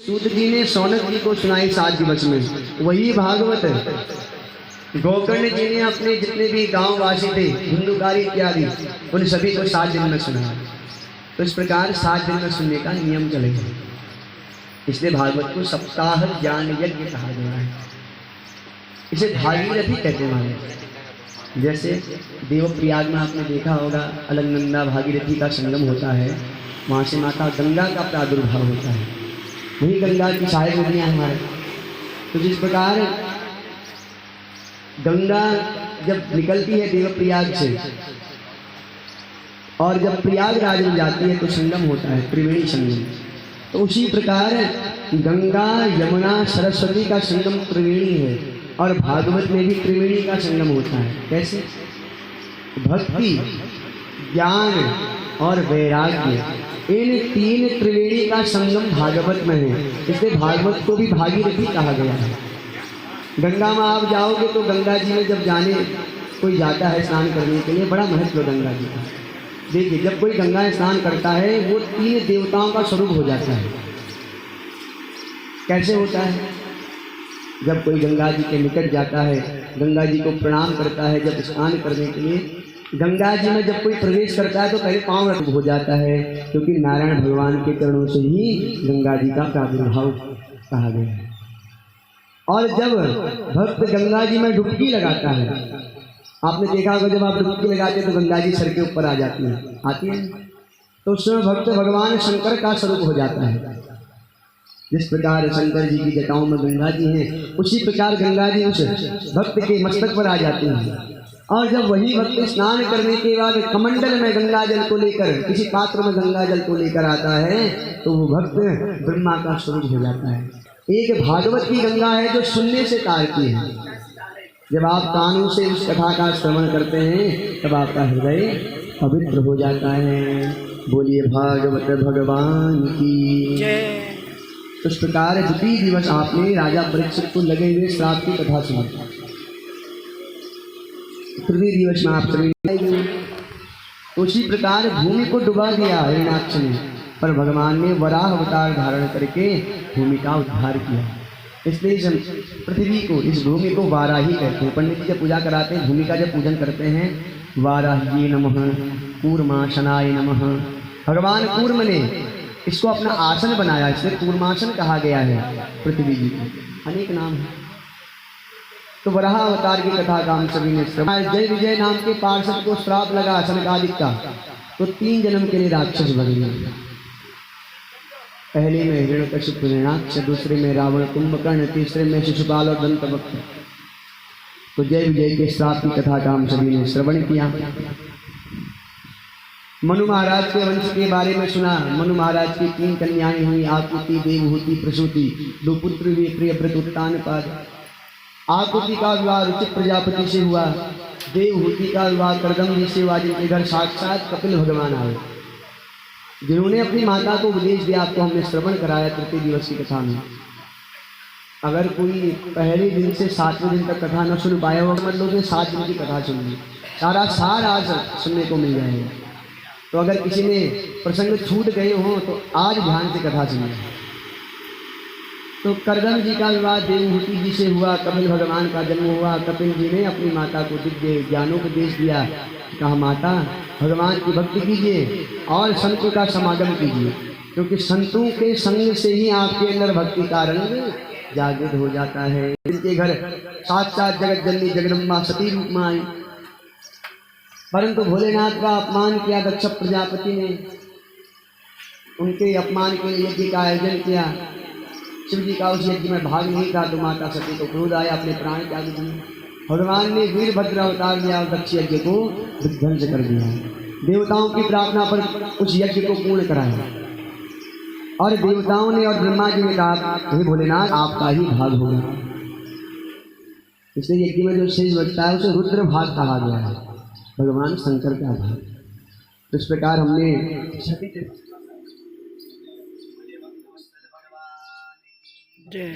सूत जी ने सौनक जी को सुनाई 7 दिवस में, वही भागवत है। गोकर्ण जी ने अपने जितने भी गांव वासी थे, हिंदुकारी इत्यादि, उन सभी को 7 दिन में सुनाया। तो इस प्रकार 7 दिन में सुनने का नियम चलेगा। इसलिए भागवत को सप्ताह ज्ञान यज्ञ कहा गया है। इसे भागीरथी कहते हैं। जैसे देवप्रयाग में आपने देखा होगा, अलकनंदा भागीरथी का संगम होता है, वहाँ से माता गंगा का प्रादुर्भाव होता है, वही गंगा की सहायक नदियाँ हमारे। तो जिस प्रकार गंगा जब निकलती है देवप्रयाग से और जब प्रयागराज में जाती है तो संगम होता है, त्रिवेणी संगम। तो उसी प्रकार गंगा यमुना सरस्वती का संगम त्रिवेणी है, और भागवत में भी त्रिवेणी का संगम होता है। कैसे? भक्ति, ज्ञान और वैराग्य, इन 3 त्रिवेणी का संगम भागवत में है। इसलिए भागवत को भी भागीरथी कहा गया है। गंगा में आप जाओगे तो गंगा जी में जब जाने कोई जाता है स्नान करने के लिए, बड़ा महत्व गंगा जी का। देखिए, जब कोई गंगा स्नान करता है वो 3 देवताओं का स्वरूप हो जाता है। कैसे होता है? जब कोई गंगा जी के निकट जाता है, गंगा जी को प्रणाम करता है, जब स्नान करने के लिए गंगा जी में जब कोई प्रवेश करता है तो पहले पांव रख हो जाता है, क्योंकि नारायण भगवान के चरणों से ही गंगा जी का प्रादुर्भाव कहा गया है। और जब भक्त गंगा जी में डुबकी लगाता है, आपने देखा होगा जब आप डुबकी लगाते हैं तो गंगा जी सर के ऊपर आ जाती है, आती है, तो उस समय भक्त भगवान शंकर का स्वरूप हो जाता है। जिस प्रकार शंकर जी की जटाओं में गंगा जी हैं, उसी प्रकार गंगा जी उस भक्त के मस्तक पर आ जाती हैं। और जब वही भक्त स्नान करने के बाद कमंडल में गंगा जल को लेकर, किसी पात्र में गंगा जल को लेकर आता है, तो वो भक्त ब्रह्मा का स्वरूप हो जाता है। एक भागवत की गंगा है जो सुनने से तारती है। जब आप कानों से उस कथा का श्रवण करते हैं तब आपका हृदय पवित्र हो जाता है। बोलिए भागवत भगवान की जय। उस प्रकार 2 दिवस आपने राजा परीक्षित को लगे हुए श्राप की कथा सुनी। 3 दिवस में आप उसी प्रकार भूमि को डुबा दिया हिरण्याक्ष ने, पर भगवान ने वराह अवतार धारण करके भूमि का उद्धार किया। इसलिए इस पृथ्वी को, इस भूमि को वाराही कहते हैं। पंडित जी जब पूजा कराते हैं, भूमि का जब पूजन करते हैं, वाराही नमः, कूर्माशनाय नमः। भगवान कूर्म ने इसको अपना आसन बनाया, इसलिए कूर्मासन कहा गया है। पृथ्वी जी को अनेक नाम है। तो वराह अवतार की कथा का हम सभी ने जय विजय नाम के पार्षद को श्राप लगा सनकादिक का, तो 3 जन्म के लिए राक्षस बन गए। पहले में हिरण्यकशिप हिरण्याक्ष, दूसरे में रावण कुंभकर्ण, तीसरे में शिशुपाल और दंतवक्र। तो जय विजय के श्राप की कथा का हम सभी ने श्रवण किया। मनु महाराज के वंश के बारे में सुना। मनु महाराज की 3 कन्याएं हुई, आकुति, देवहूति, प्रसूति। 2 पुत्र हुए, प्रियव्रत, उत्तानपाद। आकुति का विवाह रुचित प्रजापति से हुआ। देवहूति का विवाह कर्दम जी से हुआ, जिनके घर साक्षात कपिल भगवान आए, जिन्होंने अपनी माता को उपदेश दिया। आपको हमने श्रवण कराया 3 दिवस की कथा में। अगर कोई पहले दिन से 7वें दिन तक कथा न सुन पाया हो, मतलब 7 दिन की कथा सुन ली, सारा सार आज सुनने को मिल जाएगा। तो अगर किसी में प्रसंग छूट गए हों तो आज ध्यान से कथा सुनिए। तो कर्दम जी का विवाह देवहूति जी से हुआ, कपिल भगवान का जन्म हुआ। कपिल जी ने अपनी माता को दिव्य ज्ञानोपदेश दिया, कहा माता भगवान की भक्ति कीजिए और संतों का समागम कीजिए, क्योंकि संतों के संग से ही आपके अंदर भक्ति का रंग जागृत हो जाता है। इनके घर साक्षात जगत जननी जगदम्बा सती रूप में आई, परंतु भोलेनाथ का अपमान किया दक्ष प्रजापति ने। उनके अपमान के लिए यज्ञ का आयोजन किया। शिव जी का उस यज्ञ में भाग नहीं था, तो माता सती को क्रोध आया, अपने प्राण त्याग दिए। भगवान ने वीरभद्र अवतार लिया और दक्ष यज्ञ को विध्वंस कर दिया। देवताओं की प्रार्थना पर उस यज्ञ को पूर्ण कराया, और देवताओं ने और ब्रह्मा जी ने कहा हे भोलेनाथ आपका ही भाग होगा। इसलिए यज्ञ में जो शेष बचता है उसे रुद्र भाग कहा गया है, भगवान शंकर का भाग। तो इस प्रकार हमने जय